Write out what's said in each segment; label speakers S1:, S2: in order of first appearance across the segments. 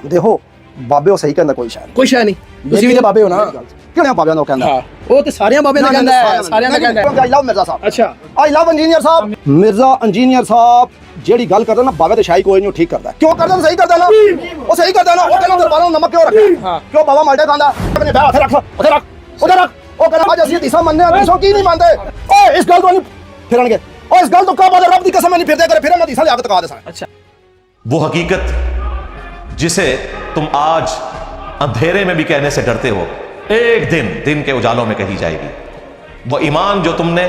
S1: ਦੇਖੋ ਬਾਬੇ ਉਹ ਸਹੀ ਕਹਿੰਦਾ ਕੋਈ ਸ਼ਾਇਦ
S2: ਕੋਈ ਸ਼ੈ ਨਹੀਂ, ਤੁਸੀਂ ਵੀ ਤੇ ਬਾਬੇ ਹੋ ਨਾ।
S1: ਕਿਹੜੇ ਬਾਬਿਆਂ ਨੂੰ ਕਹਿੰਦਾ?
S2: ਹਾਂ ਉਹ ਤੇ ਸਾਰਿਆਂ ਬਾਬਿਆਂ ਦਾ ਕਹਿੰਦਾ ਹੈ, ਸਾਰਿਆਂ ਦਾ ਕਹਿੰਦਾ ਹੈ।
S1: ਆਈ ਲਵ ਮਿਰਜ਼ਾ ਸਾਹਿਬ।
S2: ਅੱਛਾ
S1: ਆਈ ਲਵ ਇੰਜੀਨੀਅਰ ਸਾਹਿਬ। ਮਿਰਜ਼ਾ ਇੰਜੀਨੀਅਰ ਸਾਹਿਬ ਜਿਹੜੀ ਗੱਲ ਕਰਦਾ ਨਾ ਬਾਬੇ ਤੇ ਸ਼ਾਹੀ ਕੋਈ ਨਹੀਂ ਠੀਕ ਕਰਦਾ। ਕਿਉਂ ਕਰਦਾ? ਸਹੀ ਕਰਦਾ ਨਾ, ਉਹ ਸਹੀ ਕਰਦਾ ਨਾ। ਉਹ ਕਹਿੰਦਾ ਦਰਬਾਰਾਂ ਨੂੰ ਨਮਕ ਕਿਉਂ ਰੱਖਿਆ? ਕਿਉਂ ਬਾਬਾ ਮਾਲਟੇ ਖਾਂਦਾ? ਆਪਣੇ ਵਿਆਹ ਉੱਥੇ ਰੱਖ, ਉੱਥੇ ਰੱਖ, ਉੱਥੇ ਰੱਖ। ਉਹ ਕਹਿੰਦਾ ਅੱਜ ਅਸੀਂ ਹਦੀਸਾਂ ਮੰਨਦੇ ਹਾਂ, ਹਦੀਸਾਂ ਕੀ ਨਹੀਂ ਮੰਨਦੇ? ਓਏ ਇਸ ਗੱਲ ਤੋਂ ਨਹੀਂ ਫਿਰਨਗੇ। ਓਏ ਇਸ ਗੱਲ ਤੋਂ ਕਾਬਾ ਰੱਬ ਦੀ ਕਸਮ ਨਹੀਂ ਫਿਰਦੇ ਕਰ, ਫਿਰ ਹਦੀਸਾਂ ਲਿਆ ਕੇ ਤਕਾ ਦੇ ਸਾਂ।
S2: ਅੱਛਾ
S3: वो हकीकत जिसे तुम आज अंधेरे में भी कहने से डरते हो, एक दिन के उजालों में कही जाएगी। वो ईमान जो तुमने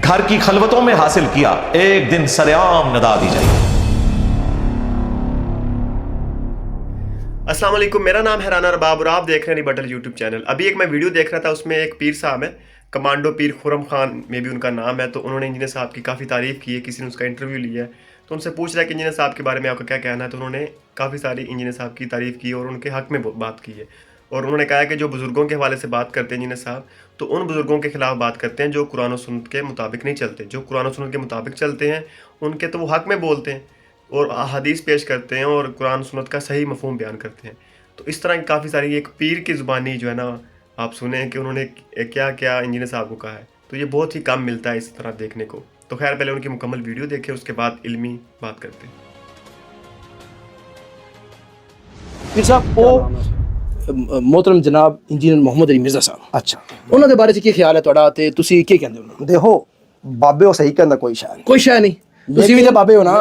S3: घर की खलवतों में हासिल किया, एक दिन सरेआम नदा दी जाएगी।
S4: अस्सलाम वालेकुम, मेरा नाम है राना अरबाब और आप देख रहे हैं बटल यूट्यूब चैनल। अभी एक मैं वीडियो देख रहा था, उसमें एक पीर साहब है, कमांडो पीर खुरम खान में भी उनका नाम है। तो उन्होंने इंजीनियर साहब की काफ़ी तारीफ़ की है, किसी ने उसका इंटरव्यू लिया है, तो उनसे पूछ रहा है कि इंजीनियर साहब के बारे में आपका क्या कहना है। तो उन्होंने काफ़ी सारी इंजीनियर साहब की तारीफ़ की और उनके हक़ में बात की है। और उन्होंने कहा है कि जो बुज़ुर्गों के हवाले से बात करते हैं इंजीनियर साहब, तो उन बुज़ुर्गों के ख़िलाफ़ बात करते हैं जो कुरान और सुन्नत के मुताबिक नहीं चलते। जो कुरान और सुन्नत के मुताबिक चलते हैं उनके तो वो हक़ में बोलते हैं और हदीस पेश करते हैं और कुरान सुन्नत का सही मफ़हूम बयान करते हैं। तो इस तरह की काफ़ी सारी एक पीर की ज़ुबानी जो है ना, आप सुने कि उन्होंने क्या क्या इंजीनियर साहब को कहा है। तो ये बहुत ही कम मिलता है इस तरह देखने को। तो खैर पहले उनकी मुकम्मल वीडियो देखें, उसके बाद इल्मी बात करते हैं।
S2: पीर साहब ਉਹ मोहतरम जनाब इंजीनियर मोहम्मद अली मिर्ज़ा साहब,
S1: ਅੱਛਾ
S2: ਉਹਨਾਂ ਦੇ ਬਾਰੇ ਚ ਕੀ ਖਿਆਲ ਹੈ ਤੁਹਾਡਾ ਤੇ ਤੁਸੀਂ ਕੀ ਕਹਿੰਦੇ ਹੋ?
S1: ਦੇਖੋ ਬਾਬੇ ਉਹ ਸਹੀ ਕਹਿੰਦਾ ਕੋਈ ਸ਼ਾਇਦ।
S2: ਕੋਈ ਸ਼ੈ ਨਹੀਂ, ਤੁਸੀਂ ਵੀ ਤੇ ਬਾਬੇ ਹੋ ਨਾ।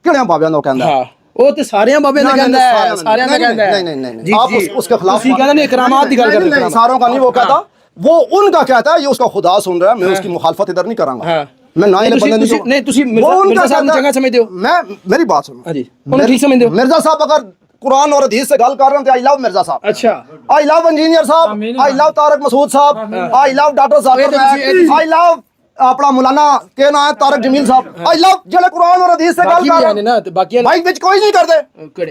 S1: ਕਿਹੜੇ ਬਾਬਿਆਂ ਨੂੰ ਕਹਿੰਦਾ?
S2: ਹਾਂ ਉਹ ਤੇ ਸਾਰਿਆਂ ਬਾਬਿਆਂ ਦਾ ਕਹਿੰਦਾ ਹੈ, ਸਾਰਿਆਂ ਦਾ ਕਹਿੰਦਾ है।
S1: नहीं नहीं नहीं, आप उसके खिलाफ
S2: ਤੁਸੀਂ ਕਹਿੰਦੇ ਨੇ इकरामात की गल करते हैं।
S1: सारों का नहीं वो कहता, वो उनका कहता है, ये उसका खुदा सुन रहा है। मैं उसकी मुखालफत इधर नहीं करांगा। मैं ना ही
S2: नहीं ਤੁਸੀਂ मिर्ज़ा साहब ਨੂੰ ਚੰਗਾ ਸਮਝਦੇ ਹੋ?
S1: मैं मेरी बात सुनो।
S2: ਹਾਂਜੀ ਉਹਨੂੰ ਠੀਕ ਸਮਝਦੇ ਹੋ?
S1: मिर्जा साहब अगर कुरान और हदीस से गल कर रहे हैं तो आई लव मिर्जा साहब,
S2: अच्छा
S1: आई लव इंजीनियर साहब, आई लव तारक मसूद साहब, आई लव डॉक्टर साहब, आई लव अपना मौलाना के नाम है तारक जमील साहब, आई लव जेड़े कुरान और हदीस से गल कर रहे हैं
S2: ना ते बाकी
S1: भाई विच कोई नहीं करते,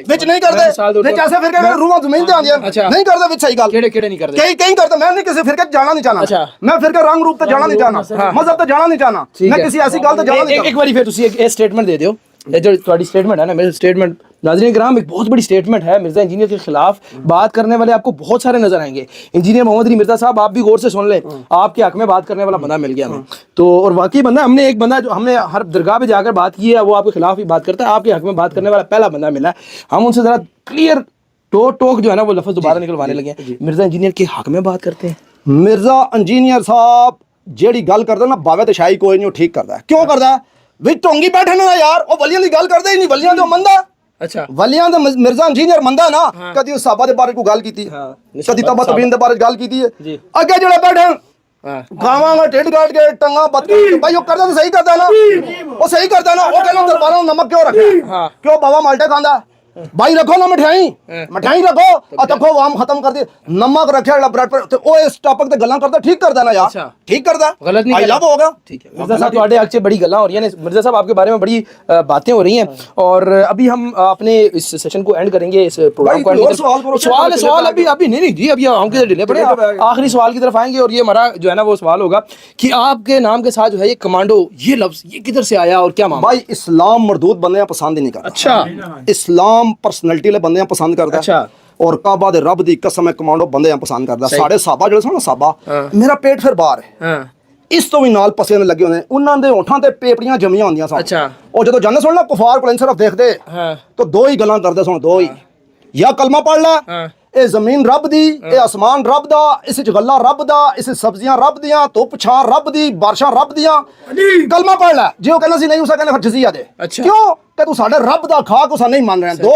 S1: विच नहीं करते, विच ऐसे फिर के रूहां जमीन ते आंदियां नहीं करते, विच सही गल
S2: केड़े नहीं करते,
S1: कई कई करते। मैं नहीं किसी फिरके जाना नहीं चाहना, मैं फिरके रंग रूप ते जाना नहीं चाहना, मजहब ते जाना नहीं चाहना, मैं किसी ऐसी गल ते जाना नहीं चाहना।
S2: एक बारी फिर तुसी एक स्टेटमेंट दे दियो, ये जो तुम्हारी स्टेटमेंट है ना, मेरी स्टेटमेंट नाज़रीन किराम एक बहुत बड़ी स्टेटमेंट है। मिर्ज़ा इंजीनियर के खिलाफ बात करने वाले आपको बहुत सारे नजर आएंगे। इंजीनियर मोहम्मद अली मिर्ज़ा साहब, आप भी गौर से सुन लें, आपके हक में बात करने वाला बंदा मिल गया हमें तो। और वाकई बंदा, हमने एक बंदा जो हमने हर दरगाह पे जाकर बात की है, वो आपके खिलाफ ही बात करता है, आपके हक में बात करने वाला पहला बंदा मिला है। हम उनसे ज़रा क्लियर टोक जो है ना वो लफ्ज़ दोबारा निकलवाने लगे हैं। मिर्ज़ा इंजीनियर के हक में बात करते हैं।
S1: मिर्ज़ा इंजीनियर साहब जेड़ी गल करदा ना बावे ते शाही कोई नहीं ठीक करदा। क्यों करदा? विच ढोंगी बैठे ना यार, वो वलियां दी गल करदे ही नहीं, वलियां ते मंदा।
S2: अच्छा
S1: वलियां ते मिर्ज़ा इंजीनियर मंदा ना। कदी उस साहबा दे बारे कोई गल कीती, कदी तबा तबीन दे बारे गल कीती है। अगे जेड़े बैठे गावां टेढ़ काट के टंगा बत भाई वो करदा तो सही करदा ना, वो सही करदा ना। वो कहना दरबारों में नमक क्यों रखा? क्यों बाबा माल्टे खांदा? भाई रखो ना मिठाई, मिठाई रखो और तखो वाम खत्म कर दे, नमक रखे ब्रेड पर ते ओ इस टॉपिक ते गल्लां करदा ठीक करदा ना यार, ठीक करदा,
S2: गलत नहीं।
S1: आई लव होगा।
S2: ठीक है मिर्ज़ा साहब, ਤੁਹਾਡੇ हक से बड़ी गल्लां हो रही हैं, मिर्ज़ा साहब आपके बारे में बड़ी बातें हो रही हैं। और अभी हम अपने इस सेशन को एंड करेंगे, इस प्रोग्राम को एंड करेंगे। सवाल अभी नहीं जी, अभी हम किधर डिले पड़े, आखिरी सवाल की तरफ आएंगे। और ये हमारा जो है ना वो सवाल होगा कि आपके नाम के साथ जो है ये कमांडो, ये लफ्ज़ ये किधर से आया और क्या मामला?
S1: भाई इस्लाम मरदूद बंदे पसंद ही नहीं करता।
S2: अच्छा
S1: इस्लाम पर्सनैलिटी बंदे पसंद करता।
S2: अच्छा
S1: और काबा दे रब दी कसम है कमांडो बंदे पसंद करदा। साढ़े साहबा जेड़े सन साहबा, मेरा पेट फिर बाहर है, इस तो भी नाल पसे ने लगे होने, उन्हां दे होठां ते पेपड़ियां जमियां होंदियां सन।
S2: अच्छा
S1: और जदों जाने सुन ना कुफार कोल सिर्फ देखदे तो दो ही गल्लां करदे सुन, दो ही, या कलमा पढ़ ला, ए जमीन रब दी, ए आसमान रब दा, इस च गल्ला रब दा, इस सब्जियां रब दियां, धुप छां रब दी, बारिशां रब दियां, कलमा पढ़ ला। जे ओ कहना सी नहीं उसा कहना फिर जजिया दे।
S2: अच्छा
S1: क्यों कि तू साडे रब दा खा को सा नहीं मान रहे। दो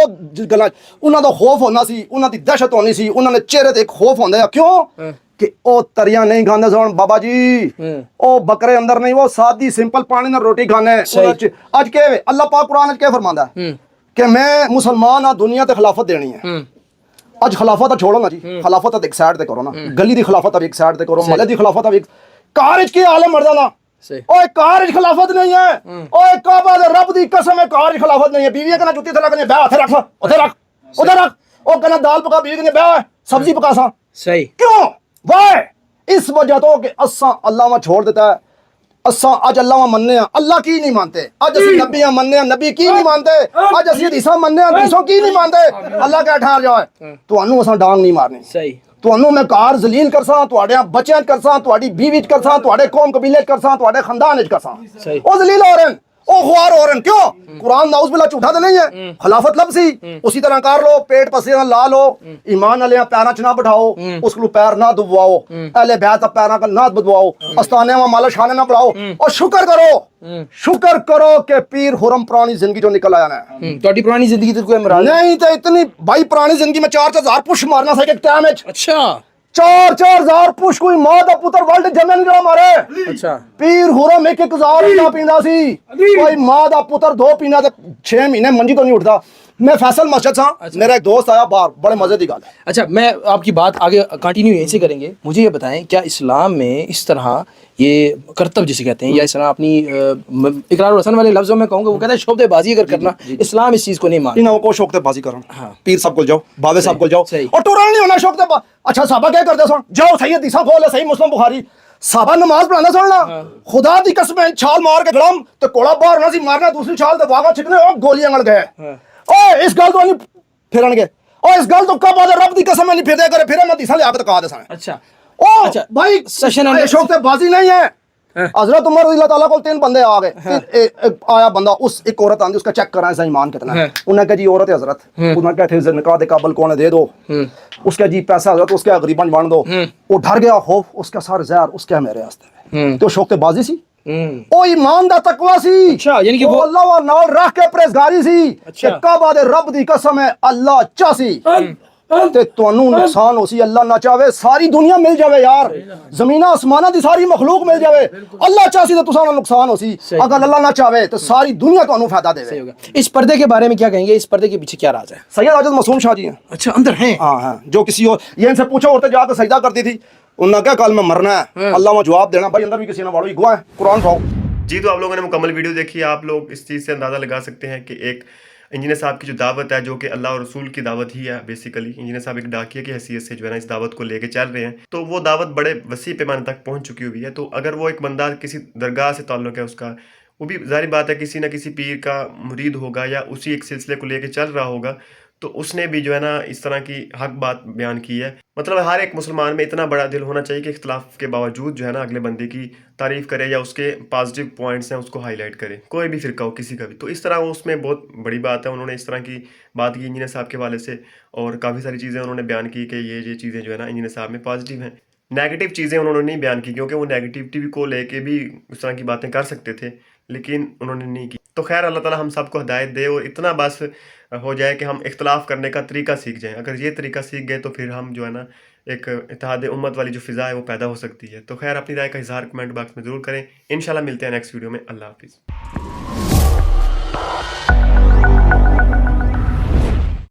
S1: गल्लां, उन्हां दा खौफ होना सी, उन्हां दी दहशत होनी सी, उन्हां दे चेहरे ते एक खौफ होंदा है। क्यों कि ओ तरियां नहीं खांदे सन बाबा जी, ओ बकरे अंदर नहीं, वो सादी सिंपल पानी नाल रोटी खाने। अज के अल्लाह पाक कुरान च के फरमांदा है कि मैं मुसलमान हां, दुनिया ते खिलाफत देनी है। अज खिलाफत छोड़ो ना जी, खिलाफत एक साइड ते करो ना, गली दी खिलाफत एक साइड ते करो, महल्ले दी खिलाफत एक कार च के आलम मरदा ना। ओए कार च खिलाफत नहीं है, ओए काबा दे रब दी कसम है कार च खिलाफत नहीं है। बीवी कहना जुत्ती थला कहने बैठ रख, उधर रख, उधर रख, ओ कहना दाल पका, बीवी कहने बैठ सब्जी पका सा। सही क्यों? वाह इस वजह तो कि असा अल्लाह में छोड़ देता है, असा अज अल्लाह मनने अल्लाह की नहीं मानते, अज असि नबियां मनने नबी की नहीं मानते, अज असि हदीसां मनने हदीसों की नहीं मानते। अल्लाह क्या ठहर जाए तुहानू असां डांग नहीं मारनी,
S2: सही
S1: ਤੁਹਾਨੂੰ ਮੈਂ ਕਾਰ ਜ਼ਲੀਲ ਕਰਸਾਂ, ਤੁਹਾਡੇ ਬੱਚਿਆਂ 'ਚ ਕਰਸਾਂ, ਤੁਹਾਡੀ ਬੀਵੀ 'ਚ ਕਰਸਾਂ, ਤੁਹਾਡੇ ਕੌਮ ਕਬੀਲੇ 'ਚ ਕਰਸਾਂ, ਤੁਹਾਡੇ ਖਾਨਦਾਨ 'ਚ ਕਰਸਾਂ।
S2: सही
S1: ਉਹ ਜ਼ਲੀਲ ਹੋ ਰਹੇ ਨੇ, ਉਹ ਖੁਆਰ ਹੋ ਰਹੇ ਨੇ। क्यों? कुरान नाउज़ बिल्लाह झूठा तो नहीं है, खिलाफत लफ्ज़ ही उसी तरह कर लो, पेट पसीना ला लो, ईमान वाले पैरों च ना बिठाओ, उसको पैर ना दुबवाओ, अहले बैत पैरों का ना दुबवाओ, अस्ताने में मालिश खाने ना बढ़ाओ, और शुक्र करो कि पीर खुरम पुरानी जिंदगी जो निकल आया ना।
S2: ਤੁਹਾਡੀ ਪੁਰਾਣੀ ਜ਼ਿੰਦਗੀ ਤੇ ਕੋਈ ਇਮਰਾਨ
S1: नहीं तो इतनी भाई पुरानी जिंदगी में 4,000 पुश मारना था एक टाइम।
S2: अच्छा
S1: 4,000 पुश कोई मां दा पुत्र वर्ल्ड जमे नहीं रहा मारे।
S2: अच्छा
S1: पीर हुरम 1,000 ना पींदा सी, कोई मां दा पुत्र 2 पीना ते 6 महीने मंजी तो नहीं उठता। मैं फैसल मस्जिद सा, मेरा एक दोस्त आया बाहर, बड़े मजे की गल है।
S2: अच्छा मैं आपकी बात आगे कंटिन्यू यहीं से करेंगे। मुझे ये बताएं क्या इस्लाम में इस तरह ये करतब जिसे कहते हैं या इस तरह अपनी इकरार और हसन वाले लफ्ज़ों में कहूँगा, वो कहता है शोबेबाजी अगर करना, इस्लाम इस चीज़ को नहीं मानता।
S1: इन्हों को शौकतेबाजी करन,
S2: हाँ।
S1: पीर साहब को जाओ, बाबे साहब को जाओ,
S2: सही।
S1: और टुरन नहीं होना शौकतेबाजी। अच्छा साहबा क्या करते सुन, जाओ सही हदीसां खोल, सही मुस्लिम बुखारी, साहबा नमाज पढ़ाना सुनना, खुदा दी कसम छाल मार के गड़म तो कोड़ा बाहर होना सी मारना, दूसरी छाल ते वागा छिकने और गोलियां गल गए। ओए इस गल तो नहीं फिरन गए, और इस गल तो कब आदे रब दी कसम नहीं फिरदे करे, फिर मैं हदीसां लिया के कहा दे सन।
S2: अच्छा
S1: ओ
S2: अच्छा,
S1: भाई
S2: सेशन
S1: शौकतेबाजी नहीं है। हजरत उमर रज़ी अल्लाह ताला को 3 बंदे आ गए, एक आया बंदा, उस एक औरत आंदी, उसका चेक करा इसका ईमान कितना है। उन्होंने कहा जी औरत है हजरत, उन्होंने कहा थे निकाह दे काबल कौन है दे दो, उसका जी पैसा हजरत उसके गरीबन बन दो। वो डर गया, खौफ उसका सार जहर उसके मेरे रास्ते तो शौकतेबाजी सी, ओ ईमान दा तकवा सी।
S2: अच्छा यानी कि
S1: वो अल्लाह वा नाल रख के परहेज़गारी सी।
S2: अच्छा।
S1: कि काबा दे रब दी कसम है अल्लाह चासी ते तुहानू नुकसान हो सी, अल्लाह ना चाहे सारी दुनिया मिल जावे यार, जमीना आसमाना दी सारी मखलूक मिल जावे, अल्लाह चासी तो तुसां नुकसान हो सी, अगर अल्लाह ना चाहे तो सारी दुनिया तुहानू फायदा देवे।
S2: इस पर्दे के बारे में क्या कहेंगे, इस पर्दे के पीछे क्या राज है?
S1: सैयद आजद मासूम शाह जी हैं।
S2: अच्छा अंदर हैं?
S1: हाँ हाँ, जो किसी और ये इनसे पूछो औरतें जाकर सजदा करती थी, उन्होंने क्या कल मैं मरना है, अल्लाह में जवाब देना, भाई अंदर भी किसी ने वाड़ो गवाह है, कुरान पाओ।
S4: जी तो आप लोगों ने मुकम्मल वीडियो देखी, आप लोग इस चीज़ से अंदाज़ा लगा सकते हैं कि एक इंजीनियर साहब की जो दावत है, जो कि अल्लाह और रसूल की दावत ही है बेसिकली, इंजीनियर साहब एक डाकिया की हैसियत से जो है ना इस दावत को लेके चल रहे हैं, तो वो दावत बड़े वसी पैमाने तक पहुंच चुकी हुई है। तो अगर वो एक बंदा किसी दरगाह से ताल्लुक़ है उसका, वो भी ज़ाहिर बात है किसी न किसी पीर का मुरीद होगा या उसी एक सिलसिले को लेके चल रहा होगा, तो उसने भी जो है ना इस तरह की हक बात बयान की है। मतलब हर एक मुसलमान में इतना बड़ा दिल होना चाहिए कि इख्तलाफ के बावजूद जो है ना अगले बंदे की तारीफ़ करे या उसके पॉजिटिव पॉइंट्स हैं उसको हाईलाइट करे, कोई भी फ़िरका हो किसी का भी। तो इस तरह उसमें बहुत बड़ी बात है, उन्होंने इस तरह की बात की इंजीनियर साहब के हवाले से, और काफ़ी सारी चीज़ें उन्होंने बयान की कि ये चीज़ें जो है ना इंजीनियर साहब में पॉजिटिव हैं। नेगेटिव चीज़ें उन्होंने नहीं बयान की, क्योंकि वो नेगेटिविटी को लेके भी उस तरह की बातें कर सकते थे, लेकिन उन्होंने नहीं की। तो खैर अल्लाह ताला हम सबको हिदायत दे, और इतना बस हो जाए कि हम इख्तलाफ करने का तरीका सीख जाएं। अगर ये तरीका सीख गए तो फिर हम जो है ना एक इत्तेहाद उम्मत वाली जो फ़िज़ा है वो पैदा हो सकती है। तो खैर अपनी राय का इज़हार कमेंट बॉक्स में ज़रूर करें। इंशाल्लाह मिलते हैं नेक्स्ट वीडियो में। अल्लाह हाफिज़।